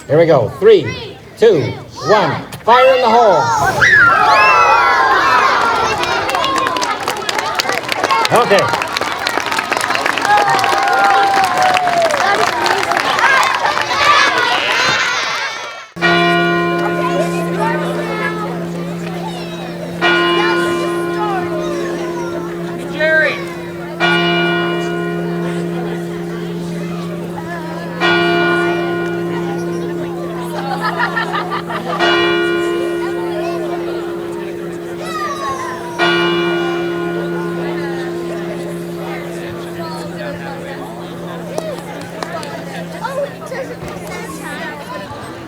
Here we go. 3, 2, 1. Fire in the hole. Okay.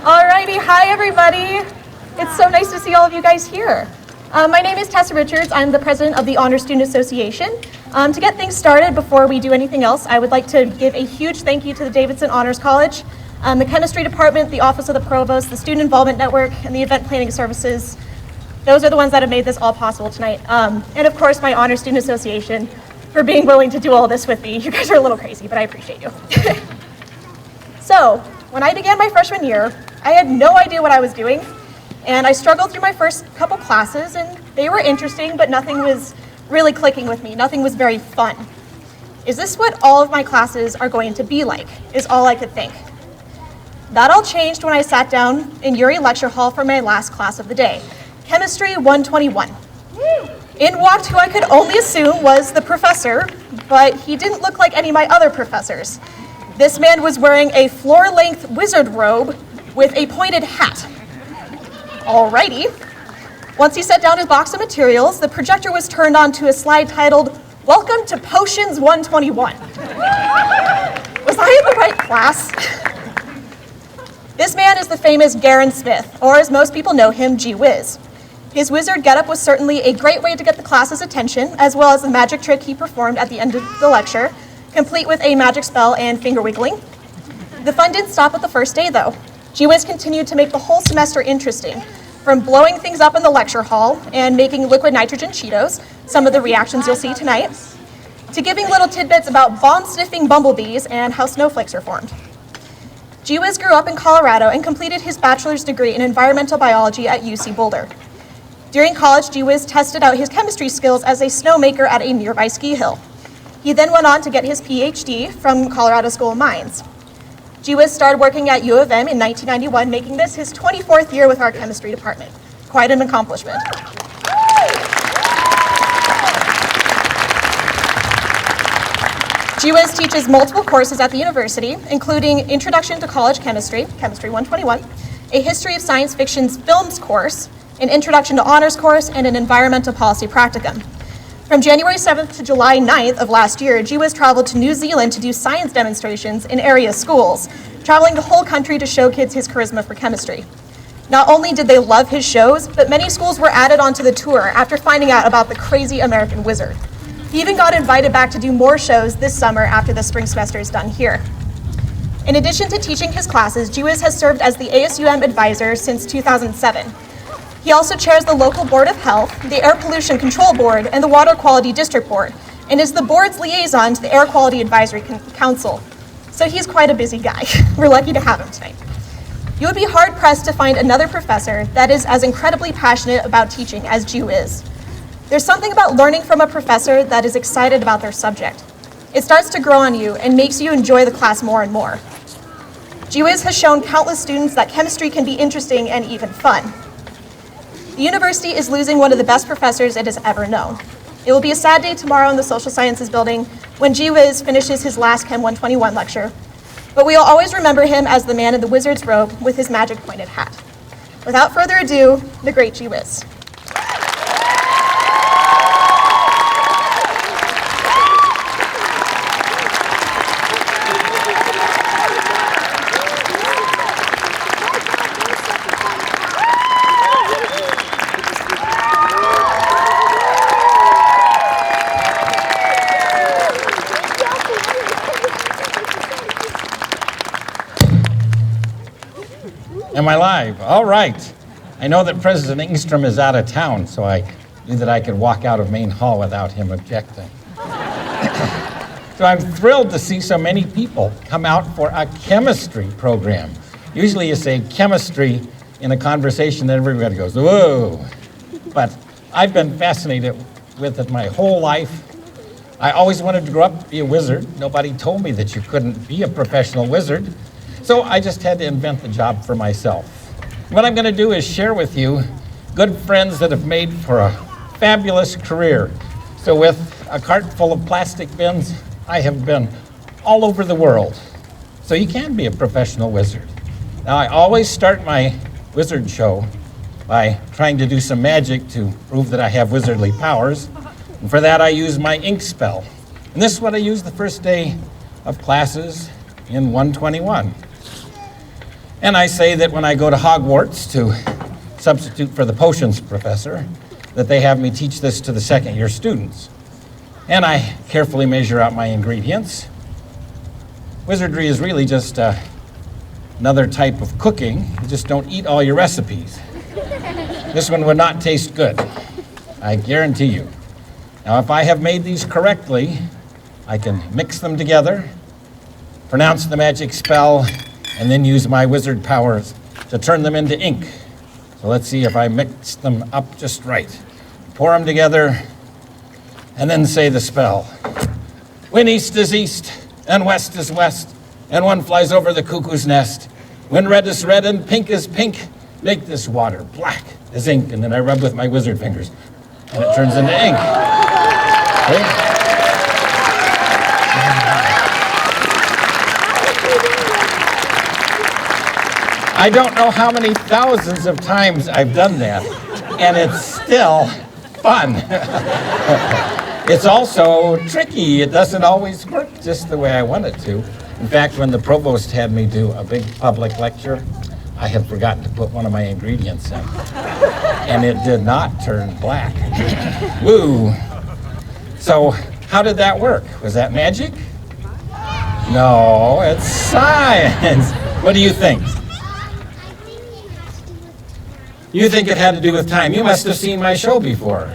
Alrighty, hi everybody. It's so nice to see all of you guys here. My name is Tessa Richards. I'm the president of the Honor Student Association. To get things started, before we do anything else, I would like to give a huge thank you to the Davidson Honors College, the Chemistry Department, the Office of the Provost, the Student Involvement Network, and the Event Planning Services. Those are the ones that have made this all possible tonight. And of course, my Honor Student Association for being willing to do all this with me. You guys are a little crazy, but I appreciate you. So, when I began my freshman year, I had no idea what I was doing, and I struggled through my first couple classes, and they were interesting, but nothing was really clicking with me. Nothing was very fun. Is this what all of my classes are going to be like, is all I could think. That all changed when I sat down in Urey Lecture Hall for my last class of the day, Chemistry 121. In walked who I could only assume was the professor, but he didn't look like any of my other professors. This man was wearing a floor-length wizard robe with a pointed hat. Alrighty. Once he set down his box of materials, the projector was turned on to a slide titled, "Welcome to Potions 121. Was I in the right class? This man is the famous Garon Smith, or as most people know him, Gee Whiz. His wizard getup was certainly a great way to get the class's attention, as well as the magic trick he performed at the end of the lecture, complete with a magic spell and finger wiggling. The fun didn't stop at the first day, though. Gee Whiz continued to make the whole semester interesting, from blowing things up in the lecture hall and making liquid nitrogen Cheetos, some of the reactions you'll see tonight, to giving little tidbits about bomb-sniffing bumblebees and how snowflakes are formed. Gee Whiz grew up in Colorado and completed his bachelor's degree in environmental biology at UC Boulder. During college, Gee Whiz tested out his chemistry skills as a snowmaker at a nearby ski hill. He then went on to get his PhD from Colorado School of Mines. Gee Whiz started working at U of M in 1991, making this his 24th year with our chemistry department. Quite an accomplishment. Gee Whiz teaches multiple courses at the university, including Introduction to College Chemistry, Chemistry 121, a History of Science Fiction's Films course, an Introduction to Honors course, and an Environmental Policy Practicum. From January 7th to July 9th of last year, Gee Whiz traveled to New Zealand to do science demonstrations in area schools, traveling the whole country to show kids his charisma for chemistry. Not only did they love his shows, but many schools were added onto the tour after finding out about the crazy American wizard. He even got invited back to do more shows this summer after the spring semester is done here. In addition to teaching his classes, Gee Whiz has served as the ASUM advisor since 2007. He also chairs the local Board of Health, the Air Pollution Control Board, and the Water Quality District Board, and is the board's liaison to the Air Quality Advisory Council. So he's quite a busy guy. We're lucky to have him tonight. You would be hard-pressed to find another professor that is as incredibly passionate about teaching as Gee Whiz. There's something about learning from a professor that is excited about their subject. It starts to grow on you and makes you enjoy the class more and more. Gee Whiz has shown countless students that chemistry can be interesting and even fun. The university is losing one of the best professors it has ever known. It will be a sad day tomorrow in the Social Sciences building when Gee Whiz finishes his last Chem 121 lecture, but we will always remember him as the man in the wizard's robe with his magic pointed hat. Without further ado, the great Gee Whiz. Am I live? All right. I know that President Engstrom is out of town, so I knew that I could walk out of Main Hall without him objecting. So I'm thrilled to see so many people come out for a chemistry program. Usually you say chemistry in a conversation, then everybody goes, whoa. But I've been fascinated with it my whole life. I always wanted to grow up to be a wizard. Nobody told me that you couldn't be a professional wizard. So I just had to invent the job for myself. What I'm going to do is share with you good friends that have made for a fabulous career. So with a cart full of plastic bins, I have been all over the world. So you can be a professional wizard. Now, I always start my wizard show by trying to do some magic to prove that I have wizardly powers. And for that, I use my ink spell. And this is what I use the first day of classes in 121. And I say that when I go to Hogwarts to substitute for the potions professor, that they have me teach this to the second-year students. And I carefully measure out my ingredients. Wizardry is really just another type of cooking. You just don't eat all your recipes. This one would not taste good, I guarantee you. Now, if I have made these correctly, I can mix them together, pronounce the magic spell, and then use my wizard powers to turn them into ink. So let's see if I mix them up just right. Pour them together, and then say the spell. When east is east, and west is west, and one flies over the cuckoo's nest. When red is red and pink is pink, make this water black as ink. And then I rub with my wizard fingers, and it turns into ink. Okay? I don't know how many thousands of times I've done that, and it's still fun. It's also tricky. It doesn't always work just the way I want it to. In fact, when the provost had me do a big public lecture, I had forgotten to put one of my ingredients in, and it did not turn black. Woo! So how did that work? Was that magic? No, it's science. What do you think? You think it had to do with time. You must have seen my show before.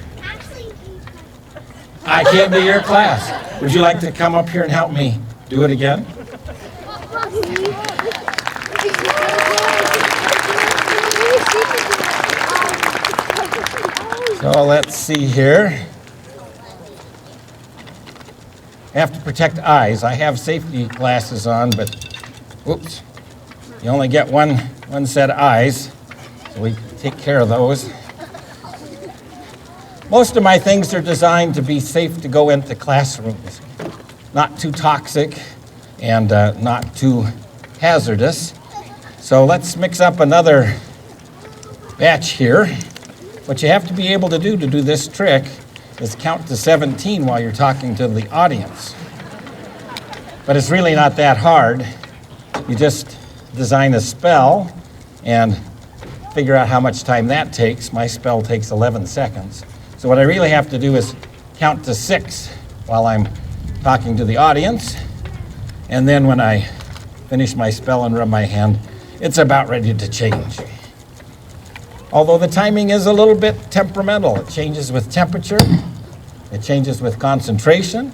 I came to your class. Would you like to come up here and help me do it again? So let's see here. I have to protect eyes. I have safety glasses on, but whoops. You only get one set of eyes, so we take care of those. Most of my things are designed to be safe to go into classrooms. Not too toxic and not too hazardous. So let's mix up another batch here. What you have to be able to do this trick is count to 17 while you're talking to the audience. But it's really not that hard. You just design a spell and figure out how much time that takes. My spell takes 11 seconds. So what I really have to do is count to 6 while I'm talking to the audience. And then when I finish my spell and rub my hand, it's about ready to change. Although the timing is a little bit temperamental. It changes with temperature. It changes with concentration.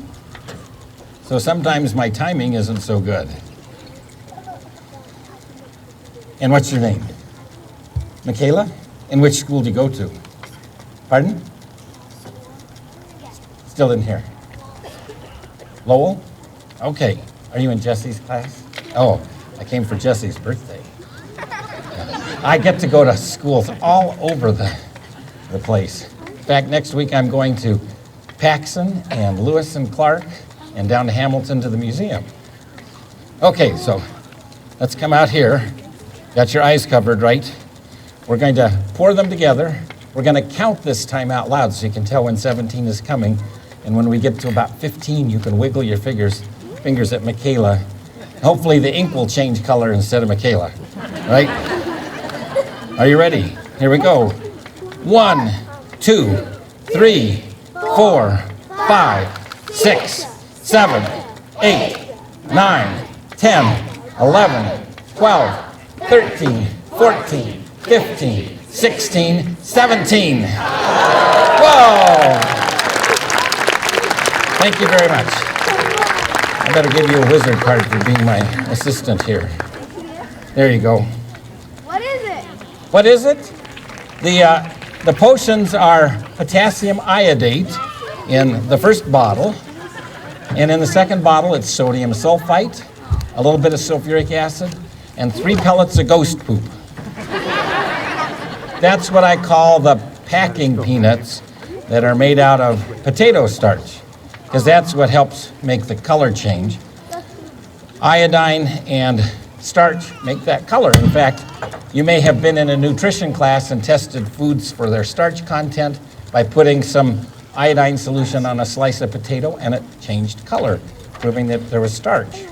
So sometimes my timing isn't so good. And what's your name? Michaela? And which school do you go to? Pardon? Still in here. Lowell? Okay. Are you in Jesse's class? Oh, I came for Jesse's birthday. I get to go to schools all over the place. In fact, next week I'm going to Paxson and Lewis and Clark and down to Hamilton to the museum. Okay, so let's come out here. Got your eyes covered, right? We're going to pour them together. We're going to count this time out loud so you can tell when 17 is coming. And when we get to about 15, you can wiggle your fingers at Michaela. Hopefully the ink will change color instead of Michaela, right? Are you ready? Here we go. 1, 2, 3, 4, 5, 6, 7, 8, 9, 10, 11, 12, 13, 14, 15, 16, 17. Whoa! Thank you very much. I better give you a wizard card for being my assistant here. There you go. What is it? What is it? The potions are potassium iodate in the first bottle, and in the second bottle it's sodium sulfite, a little bit of sulfuric acid, and 3 pellets of ghost poop. That's what I call the packing peanuts that are made out of potato starch, because that's what helps make the color change. Iodine and starch make that color. In fact, you may have been in a nutrition class and tested foods for their starch content by putting some iodine solution on a slice of potato, and it changed color, proving that there was starch.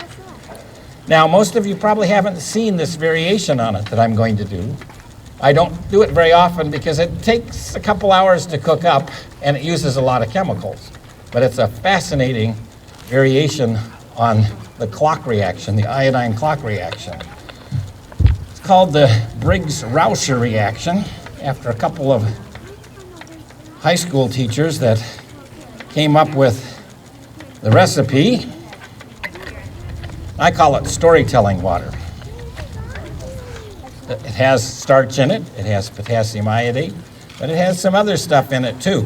Now, most of you probably haven't seen this variation on it that I'm going to do. I don't do it very often because it takes a couple hours to cook up and it uses a lot of chemicals. But it's a fascinating variation on the clock reaction, the iodine clock reaction. It's called the Briggs-Rauscher reaction, after a couple of high school teachers that came up with the recipe. I call it storytelling water. It has starch in it, it has potassium iodate, but it has some other stuff in it too.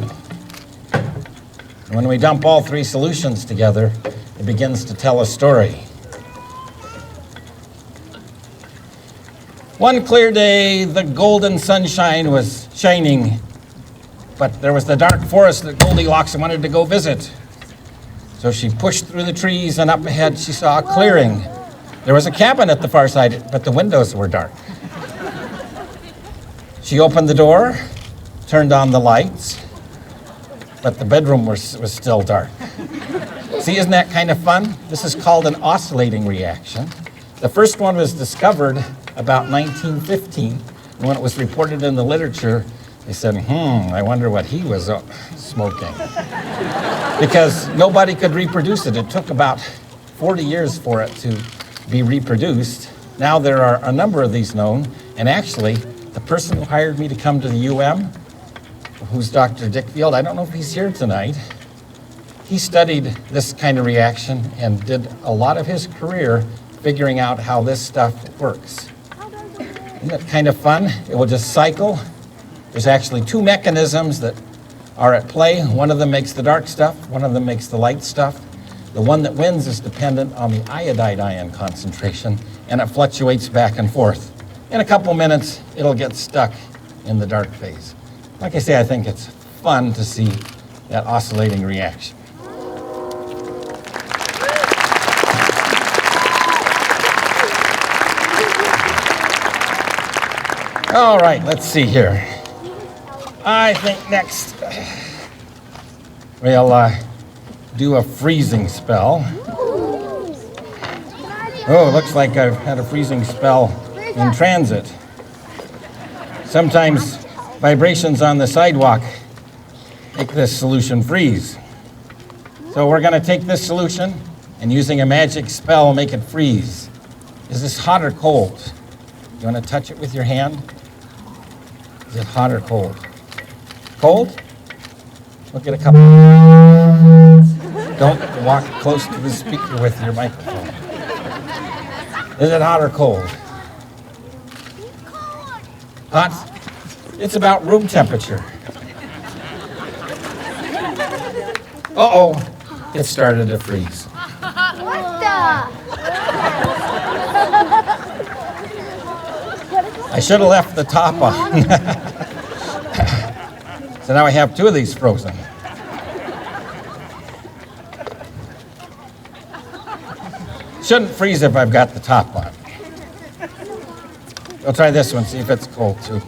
When we dump all 3 solutions together, it begins to tell a story. One clear day, the golden sunshine was shining, but there was the dark forest that Goldilocks wanted to go visit. So she pushed through the trees, and up ahead she saw a clearing. There was a cabin at the far side, but the windows were dark. She opened the door, turned on the lights, but the bedroom was still dark. See, isn't that kind of fun? This is called an oscillating reaction. The first one was discovered about 1915. And when it was reported in the literature, they said, I wonder what he was smoking. Because nobody could reproduce it. It took about 40 years for it to be reproduced. Now there are a number of these known, and actually, the person who hired me to come to the UM, who's Dr. Dickfield, I don't know if he's here tonight, he studied this kind of reaction and did a lot of his career figuring out how this stuff works. Isn't that kind of fun? It will just cycle. There's actually 2 mechanisms that are at play. One of them makes the dark stuff, one of them makes the light stuff. The one that wins is dependent on the iodide ion concentration, and it fluctuates back and forth. In a couple minutes, it'll get stuck in the dark phase. Like I say, I think it's fun to see that oscillating reaction. All right, let's see here. I think next we'll do a freezing spell. Oh, looks like I've had a freezing spell in transit. Sometimes vibrations on the sidewalk make this solution freeze. So we're going to take this solution and using a magic spell make it freeze. Is this hot or cold? You want to touch it with your hand? Is it hot or cold? Cold? Look at a couple. Don't walk close to the speaker with your microphone. Is it hot or cold? Hot? It's about room temperature. Uh-oh, it started to freeze. What the? I should have left the top on. So now I have 2 of these frozen. Shouldn't freeze if I've got the top on. We'll try this one, see if it's cold too.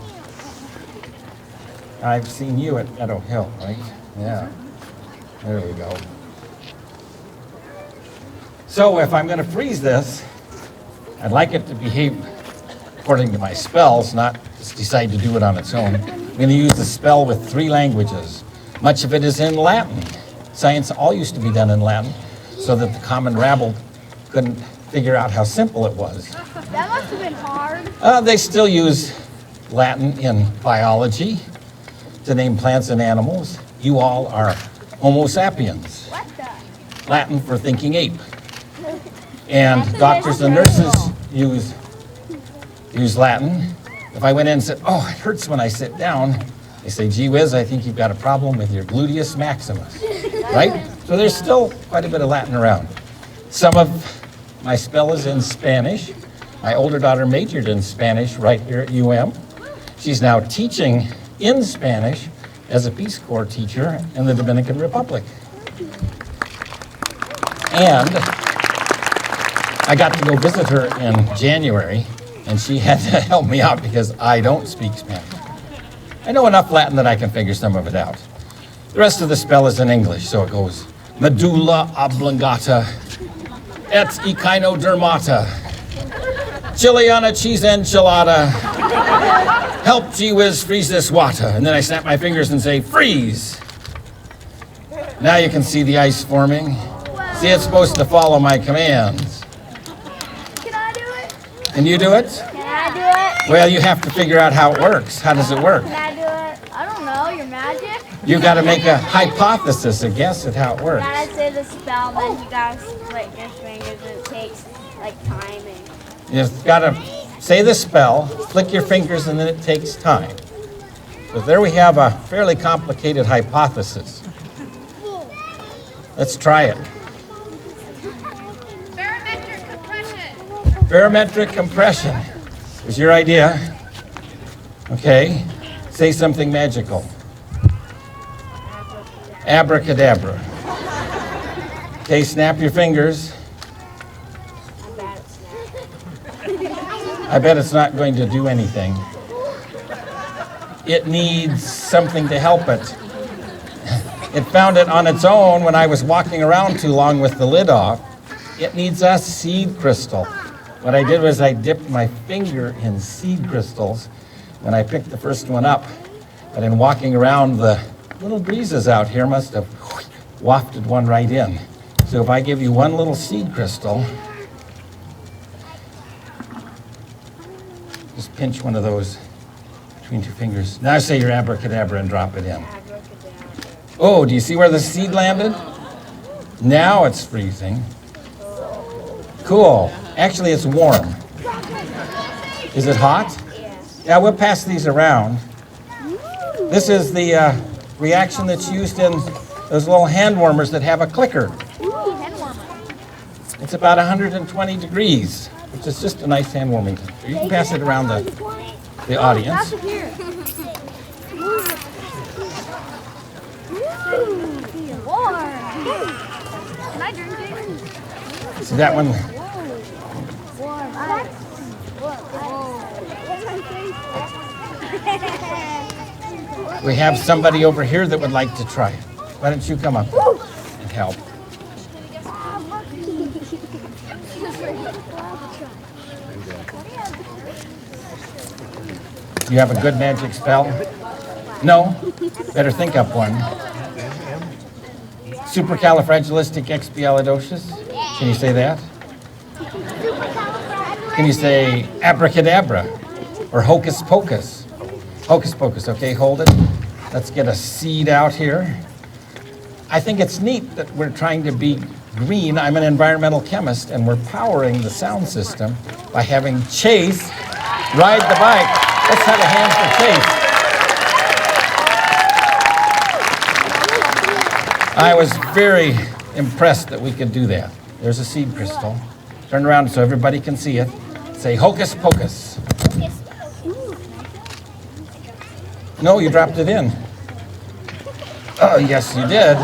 I've seen you at Meadow Hill, right? Yeah. There we go. So if I'm going to freeze this, I'd like it to behave according to my spells, not just decide to do it on its own. I'm going to use the spell with 3 languages. Much of it is in Latin. Science all used to be done in Latin, so that the common rabble couldn't figure out how simple it was. That must have been hard. They still use Latin in biology to name plants and animals. You all are Homo sapiens. What the? Latin for thinking ape. And doctors and nurses use use Latin. If I went in and said, oh, it hurts when I sit down, they say, gee whiz, I think you've got a problem with your gluteus maximus, right? So there's still quite a bit of Latin around. Some of my spell is in Spanish. My older daughter majored in Spanish right here at UM. She's now teaching in Spanish as a Peace Corps teacher in the Dominican Republic. And I got to go visit her in January, and she had to help me out because I don't speak Spanish. I know enough Latin that I can figure some of it out. The rest of the spell is in English, so it goes medulla oblongata et echinodermata, Chiliana cheese enchilada, help gee whiz freeze this water. And then I snap my fingers and say, freeze. Now you can see the ice forming. See, it's supposed to follow my commands. Can I do it? Can you do it? Can I do it? Well, you have to figure out how it works. How does it work? Can I do it? I don't know. Your magic? You got to make a hypothesis, a guess at how it You works. gotta say the spell, then you gotta split your fingers, and it takes like timing. You've got to say the spell, flick your fingers, and then it takes time. So there we have a fairly complicated hypothesis. Let's try it. Barometric compression. Barometric compression is your idea. Okay, say something magical. Abracadabra. Okay, snap your fingers. I bet it's not going to do anything. It needs something to help it. It found it on its own when I was walking around too long with the lid off. It needs a seed crystal. What I did was I dipped my finger in seed crystals when I picked the first one up. But in walking around, the little breezes out here must have wafted one right in. So if I give you one little seed crystal, just pinch one of those between two fingers. Now say your abracadabra and drop it in. Oh, do you see where the seed landed? Now it's freezing. Cool. Actually, it's warm. Is it hot? Yeah, we'll pass these around. This is the reaction that's used in those little hand warmers that have a clicker. It's about 120 degrees, which is just a nice hand warming temperature. You can pass it around the audience. Can I drink it? See that one? We have somebody over here that would like to try it. Why don't you come up and help? You have a good magic spell? No? Better think up one. Supercalifragilisticexpialidocious? Can you say that? Can you say abracadabra or hocus pocus? Hocus pocus, okay, hold it. Let's get a seed out here. I think it's neat that we're trying to be green. I'm an environmental chemist, and we're powering the sound system by having Chase ride the bike. Let's have a hand for Chase. I was very impressed that we could do that. There's a seed crystal. Turn around so everybody can see it. Say hocus pocus. No, you dropped it in. Oh, yes, you did.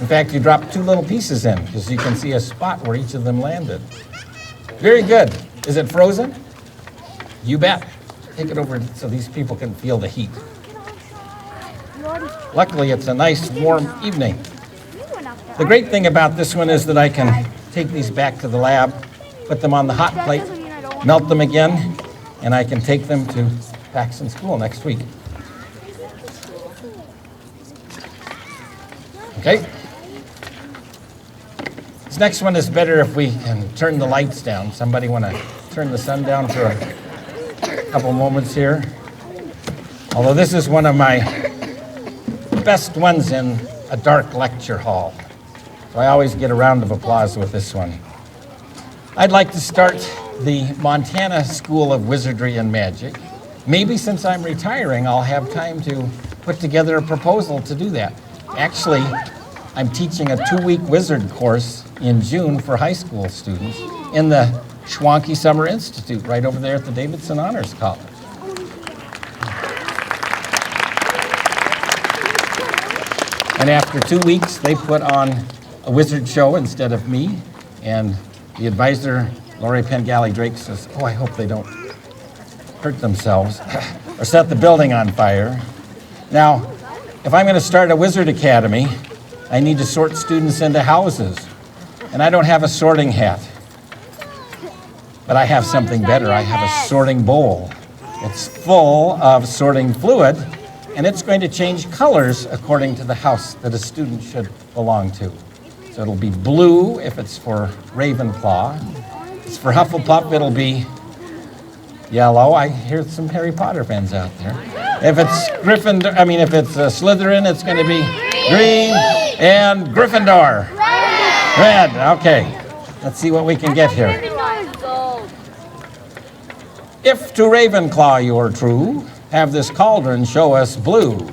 In fact, you dropped two little pieces in because you can see a spot where each of them landed. Very good. Is it frozen? You bet. Take it over so these people can feel the heat. Luckily, it's a nice, warm evening. The great thing about this one is that I can take these back to the lab, put them on the hot plate, melt them again, and I can take them to Paxton School next week. Okay? This next one is better if we can turn the lights down. Somebody want to turn the sun down for a couple moments here? Although this is one of my best ones in a dark lecture hall. So I always get a round of applause with this one. I'd like to start the Montana School of Wizardry and Magic. Maybe since I'm retiring, I'll have time to put together a proposal to do that. Actually, I'm teaching a 2-week wizard course in June for high school students in the Schwanke Summer Institute right over there at the Davidson Honors College. And after 2 weeks, they put on a wizard show instead of me. And the advisor, Lori Pengali Drake, says, oh, I hope they don't hurt themselves or set the building on fire. Now, if I'm going to start a wizard academy, I need to sort students into houses. And I don't have a sorting hat. But I have something better. I have a sorting bowl. It's full of sorting fluid, and it's going to change colors according to the house that a student should belong to. So it'll be blue if it's for Ravenclaw. If it's for Hufflepuff, it'll be yellow. I hear some Harry Potter fans out there. If it's if it's Slytherin, it's going to be green, and Gryffindor. Red. Okay. Let's see what we can get here. If to Ravenclaw you're true, have this cauldron show us blue.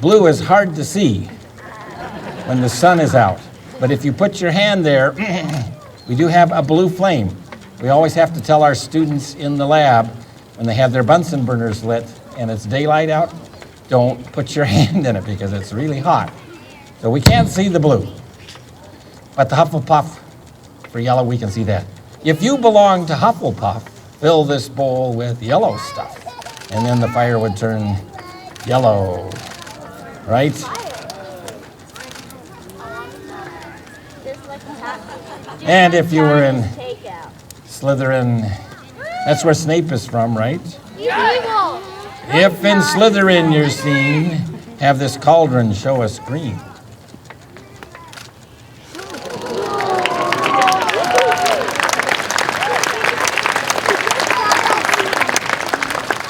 Blue is hard to see when the sun is out. But if you put your hand there, we do have a blue flame. We always have to tell our students in the lab when they have their Bunsen burners lit and it's daylight out, don't put your hand in it because it's really hot. So we can't see the blue. But the Hufflepuff, for yellow, we can see that. If you belong to Hufflepuff, fill this bowl with yellow stuff. And then the fire would turn yellow, right? And if you were in Slytherin, that's where Snape is from, right? If in Slytherin you're seen, have this cauldron show us green.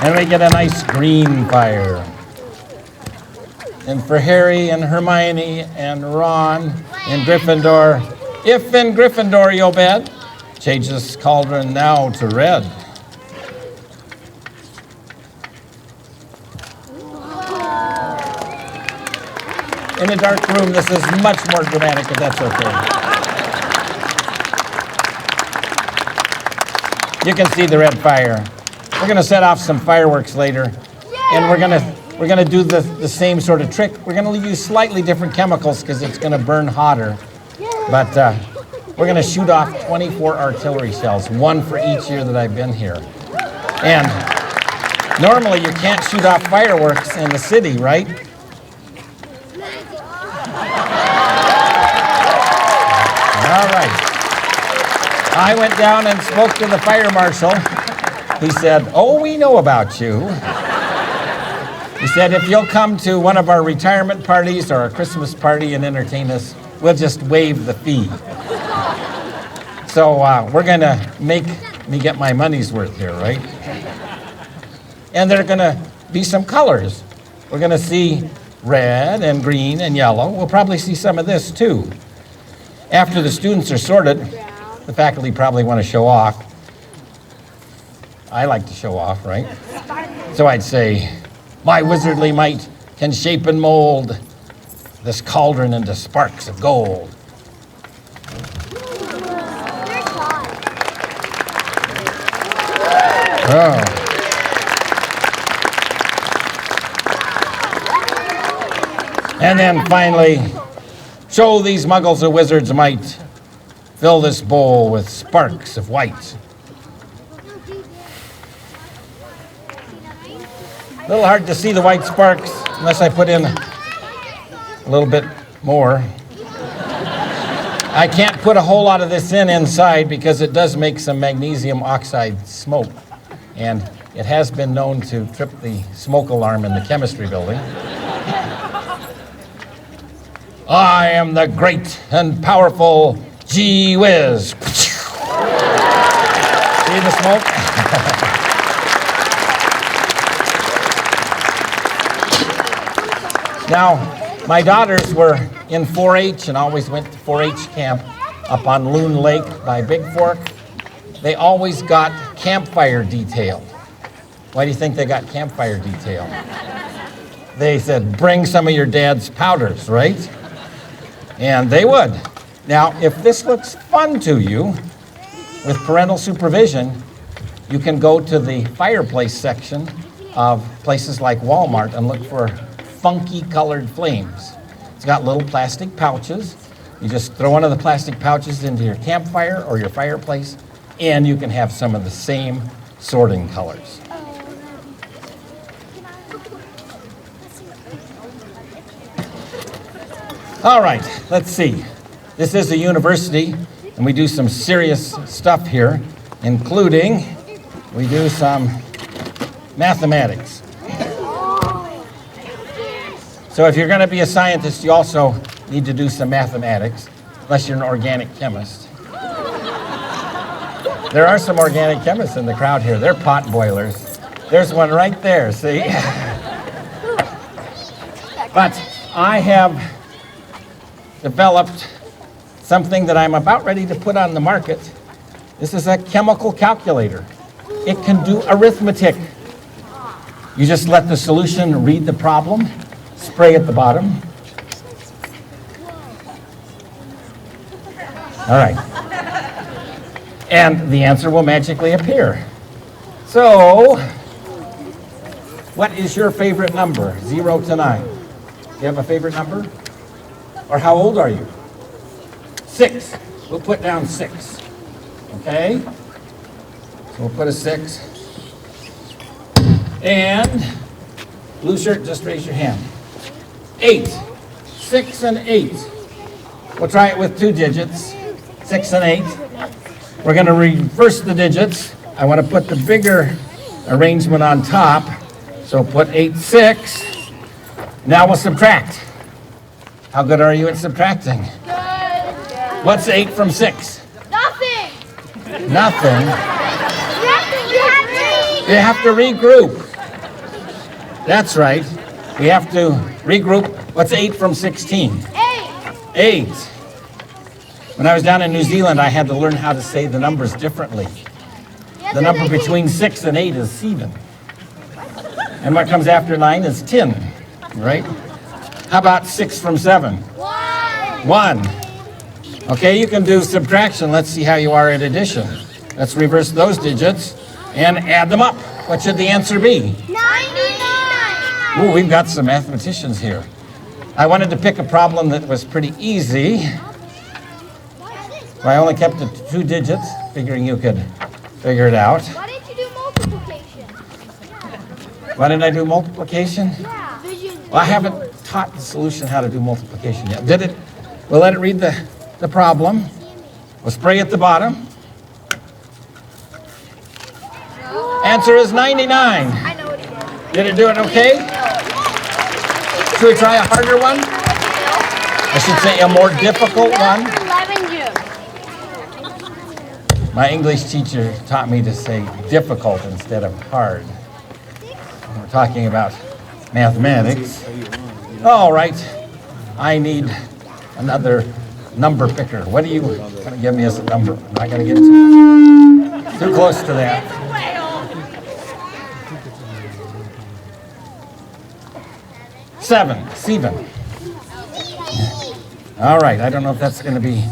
And we get a nice green fire. And for Harry and Hermione and Ron in Gryffindor, if in Gryffindor you'll bed, change this cauldron now to red. In a dark room, this is much more dramatic, but that's okay. You can see the red fire. We're going to set off some fireworks later, and we're going to do the same sort of trick. We're going to use slightly different chemicals because it's going to burn hotter. But we're going to shoot off 24 artillery shells, one for each year that I've been here. And normally you can't shoot off fireworks in the city, right? All right. I went down and spoke to the fire marshal. He said, oh, we know about you. He said, if you'll come to one of our retirement parties or a Christmas party and entertain us, we'll just waive the fee. So we're going to make me get my money's worth here, right? And there are going to be some colors. We're going to see red and green and yellow. We'll probably see some of this, too. After the students are sorted, the faculty probably want to show off. I like to show off, right? So I'd say, my wizardly might can shape and mold this cauldron into sparks of gold. Oh. And then finally, show these muggles a wizard's might. Fill this bowl with sparks of white. A little hard to see the white sparks unless I put in a little bit more. I can't put a whole lot of this inside because it does make some magnesium oxide smoke. And it has been known to trip the smoke alarm in the chemistry building. I am the great and powerful Gee Whiz. See the smoke? Now, my daughters were in 4-H and always went to 4-H camp up on Loon Lake by Big Fork. they always got campfire detail. Why do you think they got campfire detail? They said, bring some of your dad's powders, right? And they would. Now, if this looks fun to you, with parental supervision, you can go to the fireplace section of places like Walmart and look for funky colored flames. It's got little plastic pouches. You just throw one of the plastic pouches into your campfire or your fireplace, and you can have some of the same sorting colors. All right, let's see. This is a university, and we do some serious stuff here, including we do some mathematics. So if you're going to be a scientist, you also need to do some mathematics, unless you're an organic chemist. There are some organic chemists in the crowd here. They're pot boilers. There's one right there, see? But I have developed something that I'm about ready to put on the market. This is a chemical calculator. It can do arithmetic. You just let the solution read the problem, spray at the bottom. All right. And the answer will magically appear. So, what is your favorite number, 0 to 9? Do you have a favorite number? Or how old are you? 6. We'll put down 6. Okay? So we'll put a 6. And blue shirt, just raise your hand. 8. 6 and 8. We'll try it with 2 digits. 6 and 8. We're going to reverse the digits. I want to put the bigger arrangement on top. So put 8, 6. Now we'll subtract. How good are you at subtracting? Good. What's 8 from 6? Nothing. Nothing. You You have to regroup. That's right. We have to regroup. What's 8 from 16? 8. When I was down in New Zealand, I had to learn how to say the numbers differently. The number between 6 and 8 is 7. And what comes after 9 is 10, right? How about 6 from 7? 1. Okay, you can do subtraction. Let's see how you are at addition. Let's reverse those digits and add them up. What should the answer be? 99. Ooh, we've got some mathematicians here. I wanted to pick a problem that was pretty easy. So I only kept it to 2 digits, figuring you could figure it out. Why didn't you do multiplication? Why didn't I do multiplication? Yeah. Well, I haven't taught the solution how to do multiplication yet. Did it? We'll let it read the problem. We'll spray at the bottom. Answer is 99. I know what he did. Did it do it okay? Should we try a harder one? I should say a more difficult one. 11 June. My English teacher taught me to say difficult instead of hard. We're talking about mathematics. All right, I need another number picker. What are you going to give me as a number? I'm not going to get too close to that. 7. All right, I don't know if that's going to be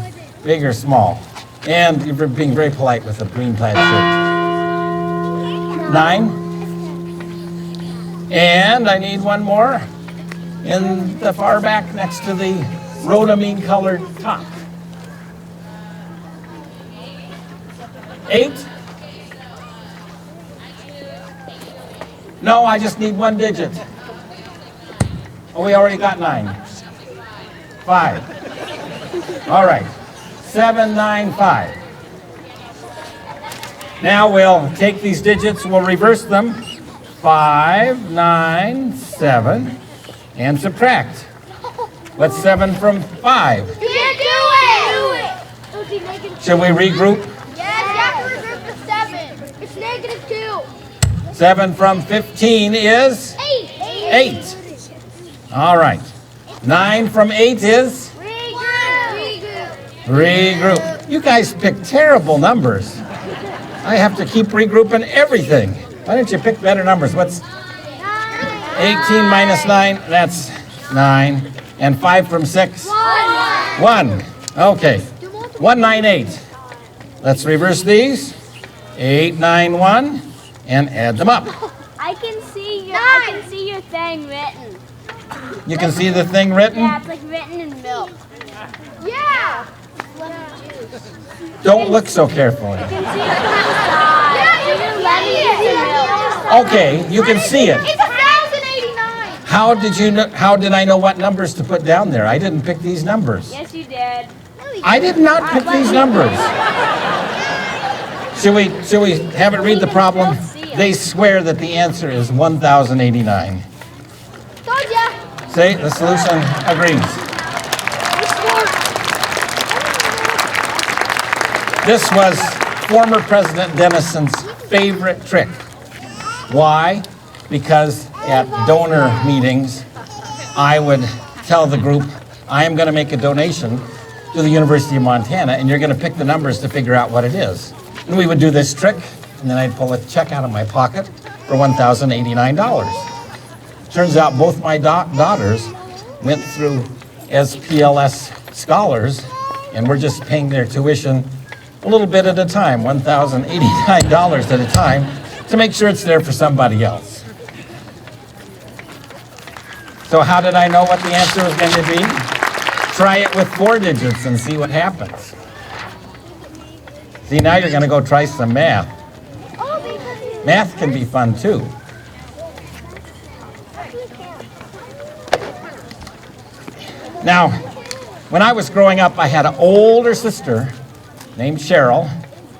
big or small. And you're being very polite with a green plaid shirt. 9. And I need one more in the far back next to the rhodamine colored top. 8. No, I just need 1 digit. Oh, we already got 9. 5. All right. 795. Now we'll take these digits, we'll reverse them. 5, 9, 7, and subtract. What's 7 from 5? You can't do it! Should we regroup? Yes, you have to regroup the 7. It's -2. 7 from 15 is? 8. All right. 9 from 8 is? Regroup. Regroup. You guys pick terrible numbers. I have to keep regrouping everything. Why don't you pick better numbers? What's 18 minus 9? That's 9. And 5 from 6? 1. Okay. 198. Let's reverse these. 891 and add them up. I can see your thing written. You can see the thing written? Yeah, it's like written in milk. Yeah. Don't look so carefully. You can see it from the side. Even lemon is in milk. Okay, you can see it. It's 1,089. How did I know what numbers to put down there? I didn't pick these numbers. Yes, you did. I did not pick these numbers. Should we have it read the problem? They swear that the answer is 1,089. Told ya. See, the solution agrees. This was former President Dennison's favorite trick. Why? Because at donor meetings, I would tell the group, I am going to make a donation to the University of Montana, and you're going to pick the numbers to figure out what it is. And we would do this trick, and then I'd pull a check out of my pocket for $1,089. Turns out both my daughters went through SPLS scholars, and we're just paying their tuition a little bit at a time, $1,089 at a time, to make sure it's there for somebody else. So how did I know what the answer was going to be? Try it with 4 digits and see what happens. See, now you're going to go try some math. Math can be fun too. Now, when I was growing up, I had an older sister named Cheryl.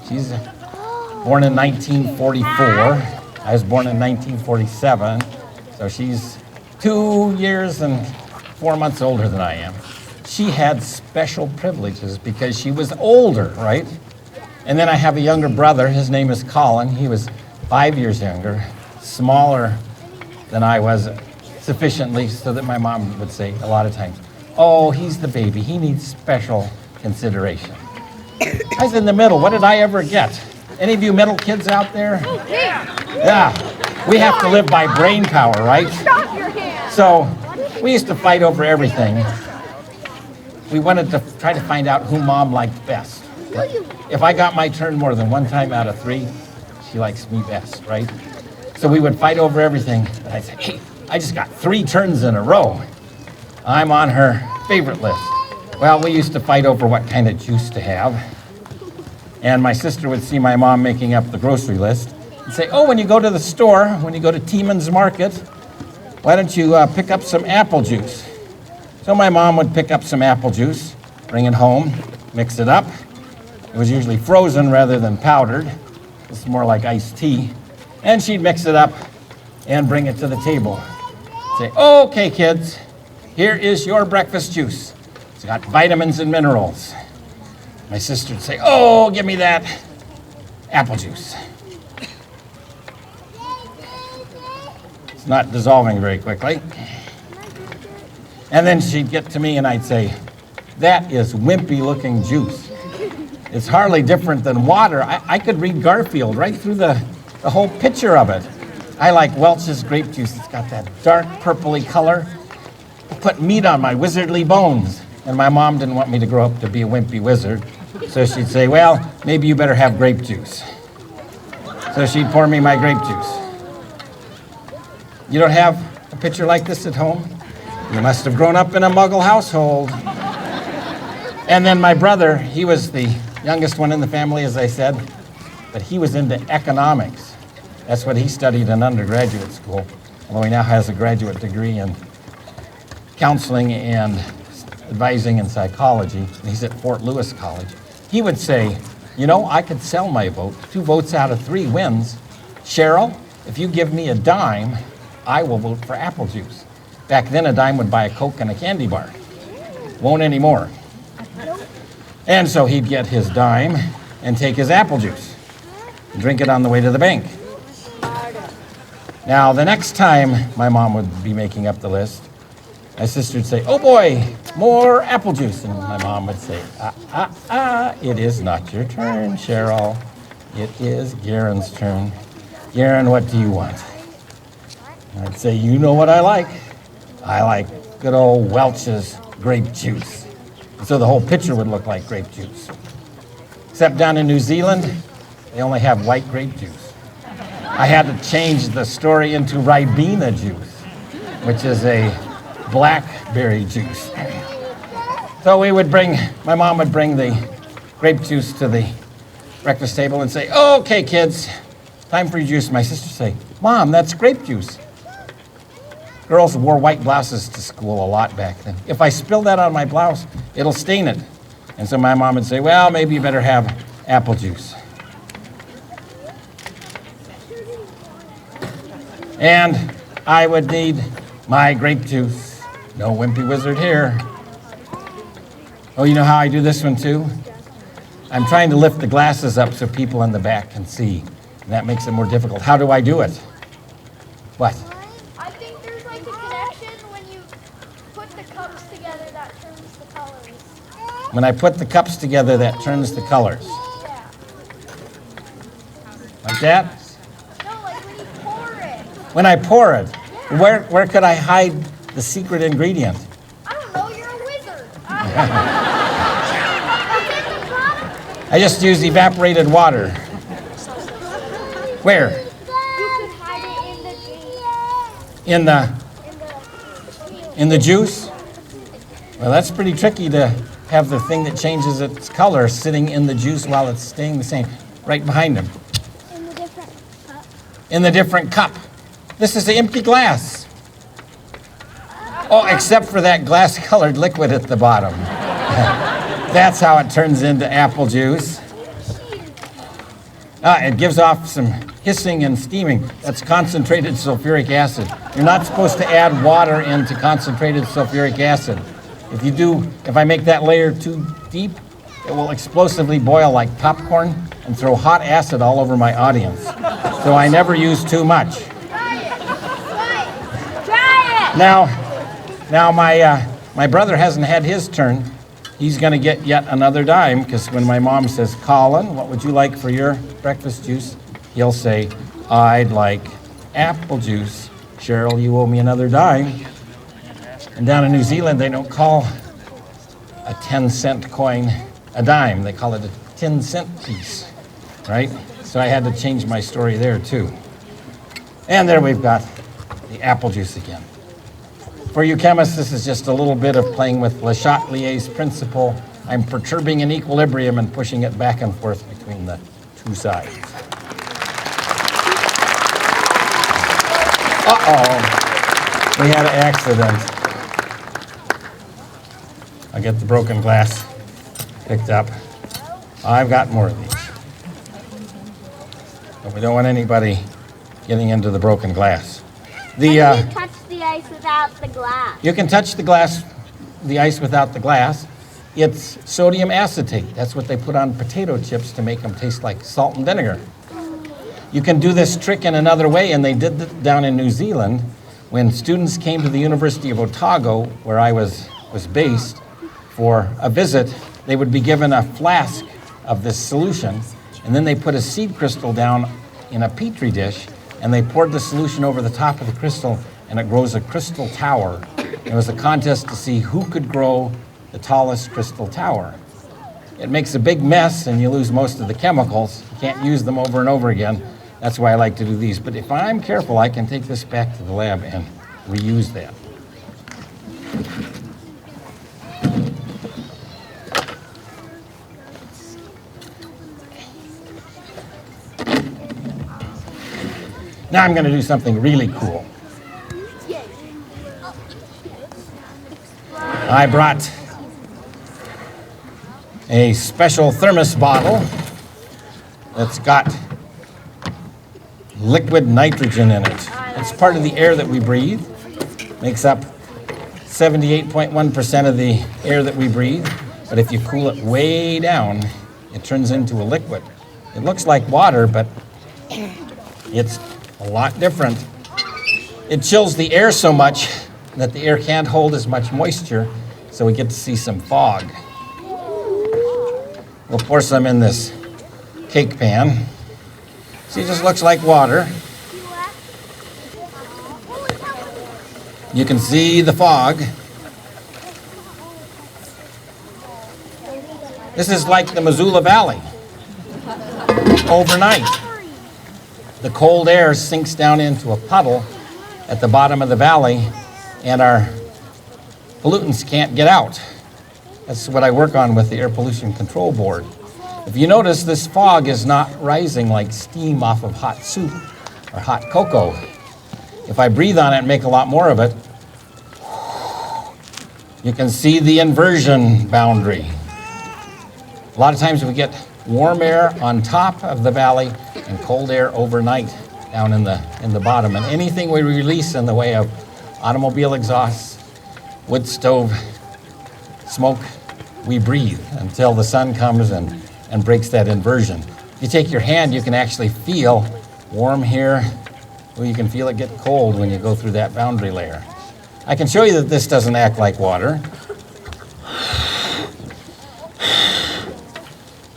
She's born in 1944. I was born in 1947. So she's 2 years and 4 months older than I am. She had special privileges because she was older, right? And then I have a younger brother. His name is Colin. He was 5 years younger, smaller than I was, sufficiently so that my mom would say a lot of times, oh, he's the baby. He needs special consideration. I was in the middle. What did I ever get? Any of you middle kids out there? Yeah. We have to live by brain power, right? So we used to fight over everything. We wanted to try to find out who Mom liked best. If I got my turn more than 1 time out of 3, she likes me best, right? So we would fight over everything. And I'd say, hey, I just got 3 turns in a row. I'm on her favorite list. Well, we used to fight over what kind of juice to have. And my sister would see my mom making up the grocery list and say, oh, when you go to the store, when you go to Tieman's Market, why don't you pick up some apple juice? So my mom would pick up some apple juice, bring it home, mix it up. It was usually frozen rather than powdered. This is more like iced tea. And she'd mix it up and bring it to the table. Say, okay, kids, here is your breakfast juice. It's got vitamins and minerals. My sister would say, oh, give me that apple juice. It's not dissolving very quickly. And then she'd get to me and I'd say, that is wimpy looking juice. It's hardly different than water. I could read Garfield right through the whole picture of it. I like Welch's grape juice. It's got that dark purpley color. It put meat on my wizardly bones. And my mom didn't want me to grow up to be a wimpy wizard. So she'd say, well, maybe you better have grape juice. So she'd pour me my grape juice. You don't have a picture like this at home? You must have grown up in a Muggle household. And then my brother, he was the youngest one in the family, as I said, but he was into economics. That's what he studied in undergraduate school, although he now has a graduate degree in counseling and advising and psychology. He's at Fort Lewis College. He would say, you know, I could sell my vote. 2 votes out of 3 wins. Cheryl, if you give me a dime, I will vote for apple juice. Back then, a dime would buy a Coke and a candy bar. Won't anymore. And so he'd get his dime and take his apple juice and drink it on the way to the bank. Now, the next time my mom would be making up the list, my sister would say, oh boy, more apple juice. And my mom would say, it is not your turn, Cheryl. It is Garon's turn. Garon, what do you want? I'd say, you know what I like. I like good old Welch's grape juice. So the whole pitcher would look like grape juice. Except down in New Zealand, they only have white grape juice. I had to change the story into Ribena juice, which is a blackberry juice. So my mom would bring the grape juice to the breakfast table and say, okay, kids, time for your juice. My sister would say, Mom, that's grape juice. Girls wore white blouses to school a lot back then. If I spill that on my blouse, it'll stain it. And so my mom would say, well, maybe you better have apple juice. And I would need my grape juice. No wimpy wizard here. Oh, you know how I do this one too? I'm trying to lift the glasses up so people in the back can see. And that makes it more difficult. How do I do it? What? I think there's like a connection when you put the cups together that turns the colors. When I put the cups together, that turns the colors. Yeah. Like that? No, like when you pour it. When I pour it, where could I hide the secret ingredient? I don't know, you're a wizard. I just use evaporated water. Where? You could hide it in the juice. In the juice? Well, that's pretty tricky to have the thing that changes its color sitting in the juice while it's staying the same, right behind him. In the different cup. In the different cup. This is an empty glass. Oh, except for that glass-colored liquid at the bottom. That's how it turns into apple juice. It gives off some hissing and steaming. That's concentrated sulfuric acid. You're not supposed to add water into concentrated sulfuric acid. If I make that layer too deep, it will explosively boil like popcorn and throw hot acid all over my audience. So I never use too much. Try it! Now my brother hasn't had his turn. He's going to get yet another dime because when my mom says, Colin, what would you like for your breakfast juice? He'll say, I'd like apple juice. Cheryl, you owe me another dime. And down in New Zealand, they don't call a 10-cent coin a dime. They call it a 10-cent piece, right? So I had to change my story there too. And there we've got the apple juice again. For you chemists, this is just a little bit of playing with Le Chatelier's principle. I'm perturbing an equilibrium and pushing it back and forth between the two sides. Uh-oh, we had an accident. I'll get the broken glass picked up. I've got more of these. But we don't want anybody getting into the broken glass. You touch the ice without the glass. You can touch the ice without the glass. It's sodium acetate. That's what they put on potato chips to make them taste like salt and vinegar. You can do this trick in another way, and they did it down in New Zealand. When students came to the University of Otago, where I was based, for a visit, they would be given a flask of this solution, and then they put a seed crystal down in a petri dish, and they poured the solution over the top of the crystal, and it grows a crystal tower. It was a contest to see who could grow the tallest crystal tower. It makes a big mess, and you lose most of the chemicals. You can't use them over and over again. That's why I like to do these. But if I'm careful, I can take this back to the lab and reuse that. Now I'm going to do something really cool. I brought a special thermos bottle that's got liquid nitrogen in it. It's part of the air that we breathe. Makes up 78.1% of the air that we breathe. But if you cool it way down, it turns into a liquid. It looks like water, but it's a lot different. It chills the air so much that the air can't hold as much moisture, so we get to see some fog. We'll pour some in this cake pan. See, it just looks like water. You can see the fog. This is like the Missoula Valley. Overnight, the cold air sinks down into a puddle at the bottom of the valley, and our pollutants can't get out. That's what I work on with the Air Pollution Control Board. If you notice, this fog is not rising like steam off of hot soup or hot cocoa. If I breathe on it and make a lot more of it, you can see the inversion boundary. A lot of times we get warm air on top of the valley and cold air overnight down in the bottom. And anything we release in the way of automobile exhausts, wood stove smoke, we breathe until the sun comes and breaks that inversion. If you take your hand, you can actually feel warm here, or you can feel it get cold when you go through that boundary layer. I can show you that this doesn't act like water.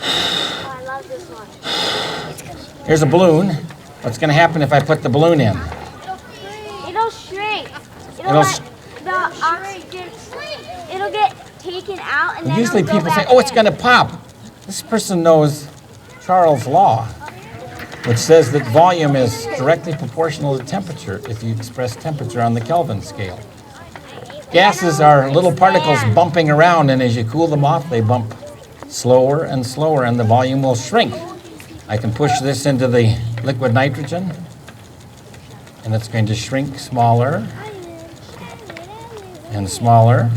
I love this one. Here's a balloon. What's going to happen if I put the balloon in? It'll shrink. It'll Let the oxygen. It'll get taken out and then Usually it'll go people say, back oh, it's in. going to pop. This person knows Charles' law, which says that volume is directly proportional to temperature if you express temperature on the Kelvin scale. Gases are little particles bumping around, and as you cool them off, they bump slower and slower, and the volume will shrink. I can push this into the liquid nitrogen, and it's going to shrink smaller and smaller.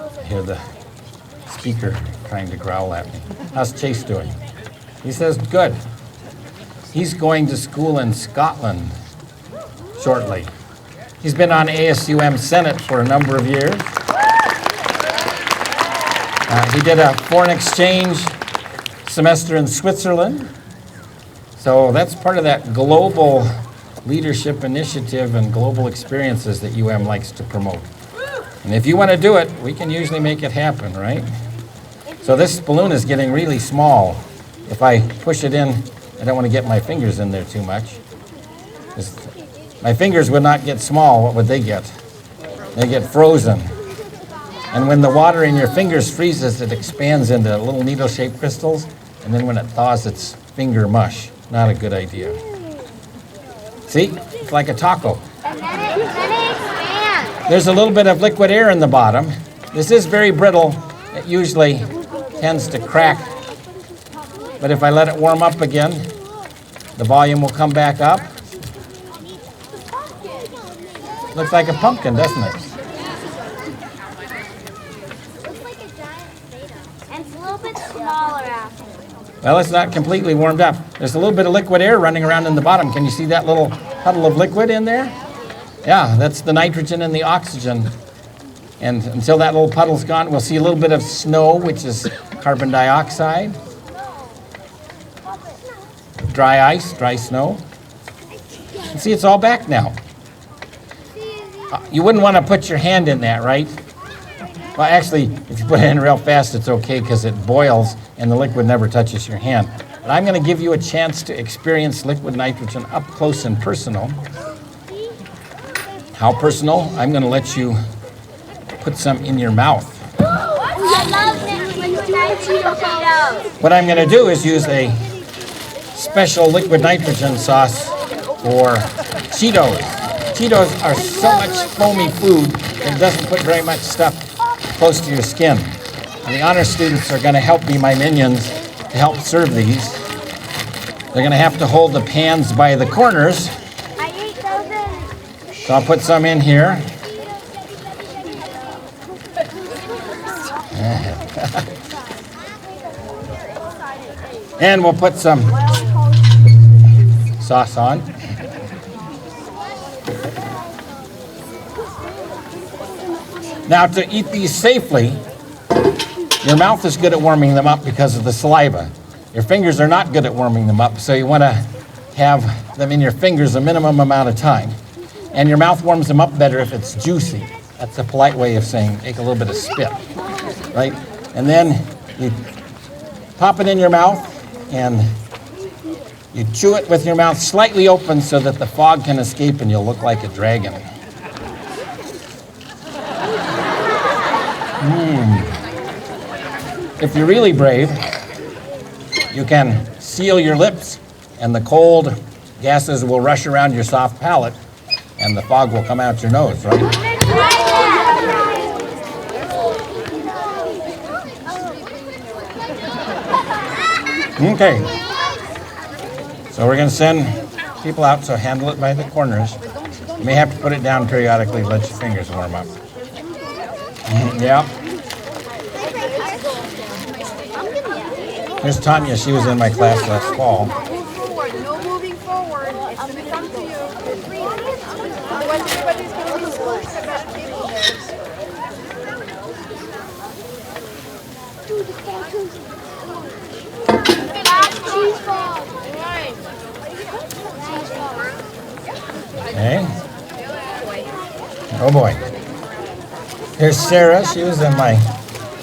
I hear the speaker trying to growl at me. How's Chase doing? He says, good. He's going to school in Scotland shortly. He's been on ASUM Senate for a number of years. He did a foreign exchange semester in Switzerland. So that's part of that global leadership initiative and global experiences that UM likes to promote. And if you want to do it, we can usually make it happen, right? So this balloon is getting really small. If I push it in, I don't want to get my fingers in there too much. My fingers would not get small. What would they get? They get frozen. And when the water in your fingers freezes, it expands into little needle-shaped crystals, and then when it thaws, it's finger mush. Not a good idea. See? It's like a taco. And then it expands. There's a little bit of liquid air in the bottom. This is very brittle. It usually tends to crack. But if I let it warm up again, the volume will come back up. Looks like a pumpkin, doesn't it? Looks like a giant potato. And it's a little bit smaller after. Well, it's not completely warmed up. There's a little bit of liquid air running around in the bottom. Can you see that little puddle of liquid in there? Yeah, that's the nitrogen and the oxygen. And until that little puddle's gone, we'll see a little bit of snow, which is carbon dioxide. Dry ice, dry snow. And see, it's all back now. You wouldn't want to put your hand in that, right? Well, actually, if you put it in real fast, it's okay because it boils and the liquid never touches your hand. But I'm going to give you a chance to experience liquid nitrogen up close and personal. How personal? I'm going to let you put some in your mouth. I love liquid nitrogen potatoes. What I'm going to do is use a special liquid nitrogen sauce for Cheetos. Cheetos are so much foamy food that it doesn't put very much stuff close to your skin. And the honor students are going to help be my minions to help serve these. They're going to have to hold the pans by the corners. I ate those So I'll put some in here. And we'll put some sauce on. Now, to eat these safely, your mouth is good at warming them up because of the saliva. Your fingers are not good at warming them up, so you want to have them in your fingers a minimum amount of time. And your mouth warms them up better if it's juicy. That's a polite way of saying take a little bit of spit, right? And then you pop it in your mouth and You chew it with your mouth slightly open so that the fog can escape and you'll look like a dragon. If you're really brave, you can seal your lips and the cold gases will rush around your soft palate and the fog will come out your nose, right? Okay. So we're going to send people out, so handle it by the corners. You may have to put it down periodically, let your fingers warm up. Yeah. Here's Tanya, she was in my class last fall. Move forward, no moving forward. It's going to come to you. Otherwise, everybody's going to be slow. So better table Cheese ball. Okay. Oh boy. Here's Sarah, she was in my